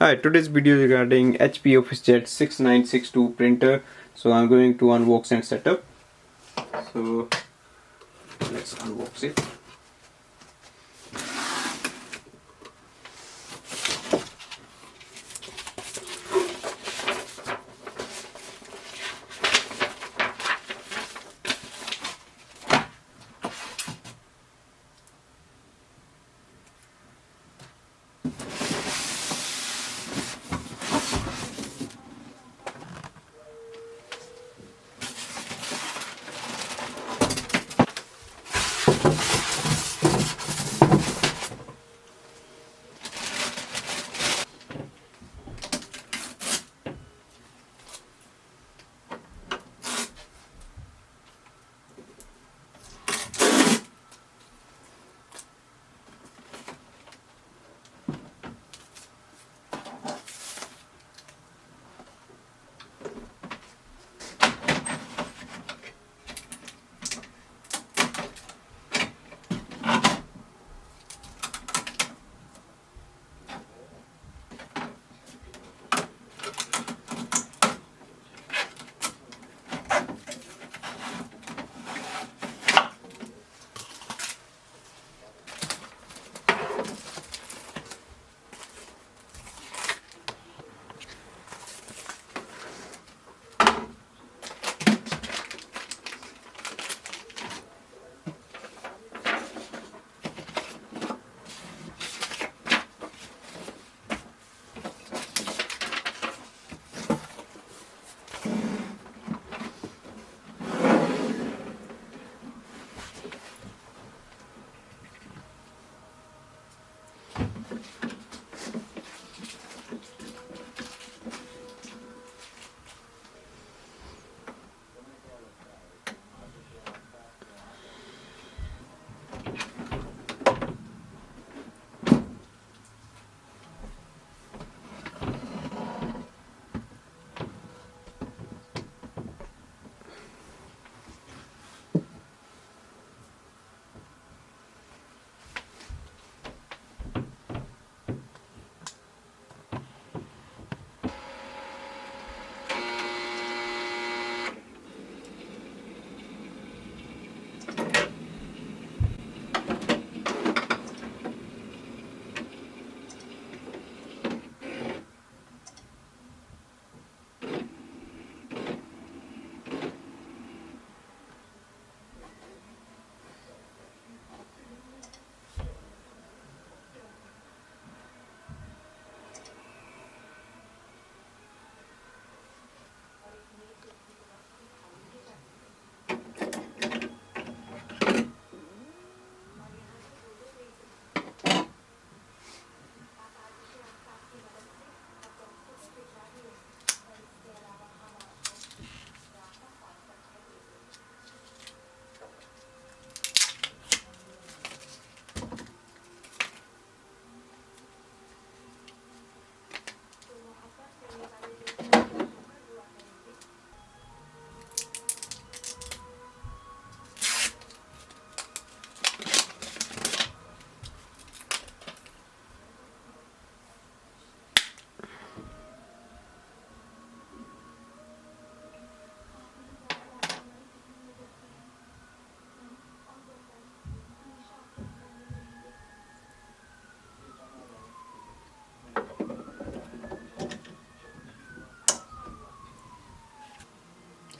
Hi, today's video is regarding HP OfficeJet 6962 printer. So I'm going to unbox and set up. So let's unbox it.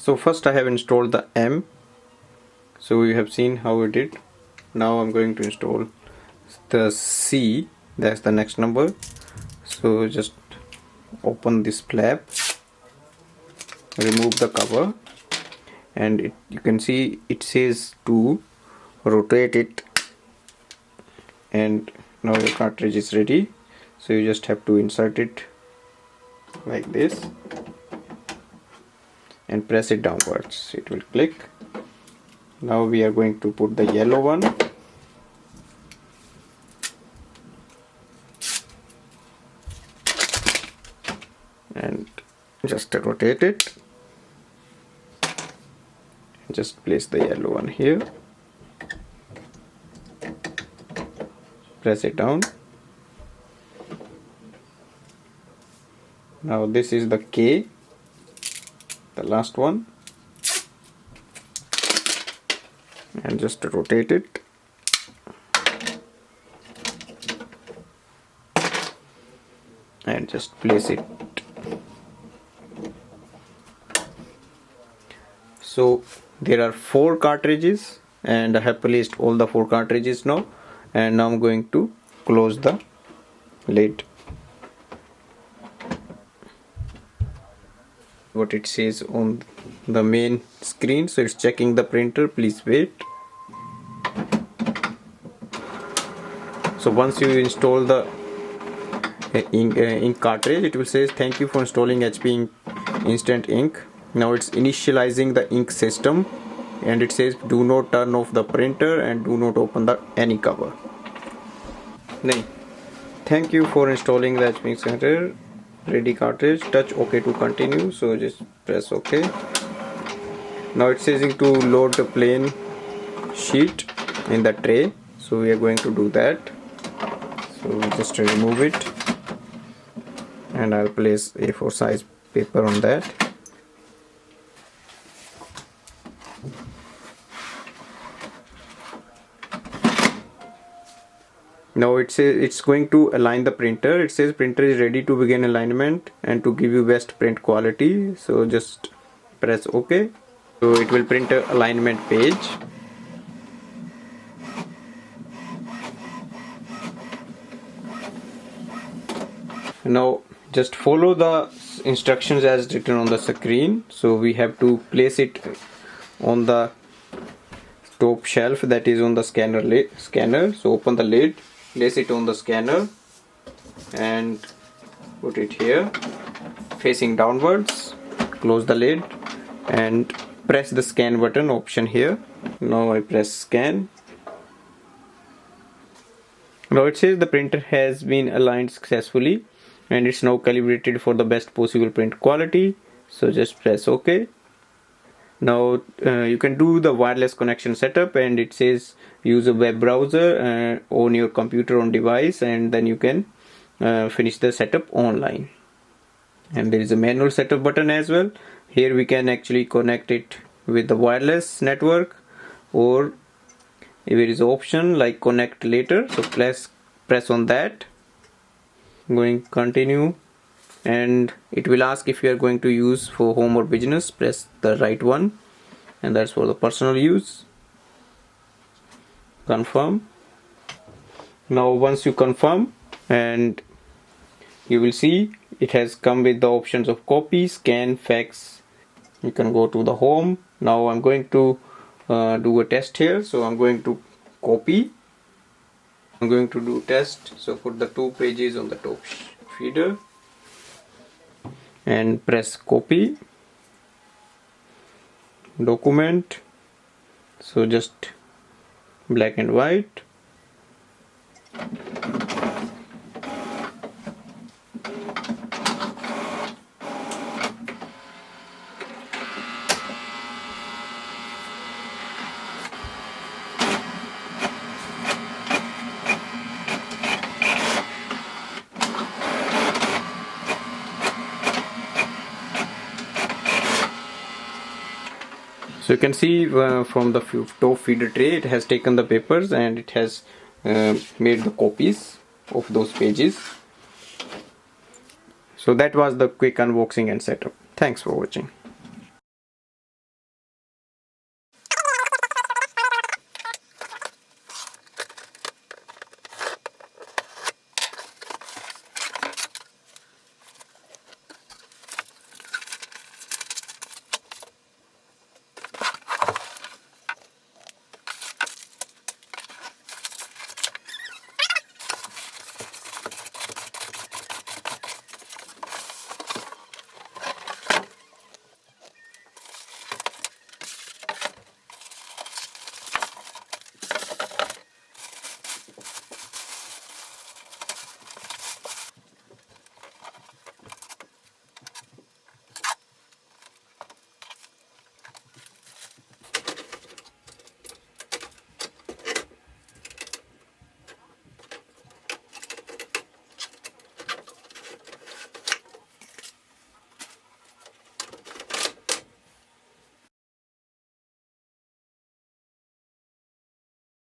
So first I have installed the M. So you have seen how it did. Now I'm going to install the C. That's the next number. So just open this flap, remove the cover, and you can see it says to rotate it, and now your cartridge is ready. So you just have to insert it like this and press it downwards. It will click. Now we are going to put the yellow one, and just rotate it. Just place the yellow one here, press it down, Now this is the K, the last one, and just rotate it. And just place it. So there are 4 cartridges, and I have placed all the 4 cartridges now, and now I'm going to close the lid. What it says on the main screen, so it's checking the printer, please wait. So once you install the ink cartridge, it will say thank you for installing HP Instant Ink. Now it's initializing the ink system, and it says do not turn off the printer and do not open any cover. Thank you for installing the HP Center ready cartridge. Touch OK to continue, so just press OK. Now it's saying to load the plain sheet in the tray, so we are going to do that. So we just remove it, and I'll place A4 size paper on that. Now it says it's going to align the printer. It says printer is ready to begin alignment and to give you best print quality, so just press OK. So it will print a alignment page. Now just follow the instructions as written on the screen. So we have to place it on the top shelf that is on the scanner. So open the lid, place it on the scanner and put it here facing downwards. Close the lid and press the scan button option here. Now I press scan. Now it says the printer has been aligned successfully and it's now calibrated for the best possible print quality, so just press OK. Now you can do the wireless connection setup, and it says use a web browser on your computer on device, and then you can finish the setup online. And there is a manual setup button as well. Here we can actually connect it with the wireless network, or there is an option like connect later, so press on that. Going continue, and it will ask if you are going to use for home or business. Press the right one, and that's for the personal use. Confirm. Now once you confirm, and you will see it has come with the options of copy, scan, fax. You can go to the home. Now I'm going to do a test here, so I'm going to copy. I'm going to do test, so put the 2 pages on the top feeder and press copy document, so just black and white. So you can see from the top feeder tray, it has taken the papers and it has made the copies of those pages. So that was the quick unboxing and setup. Thanks for watching.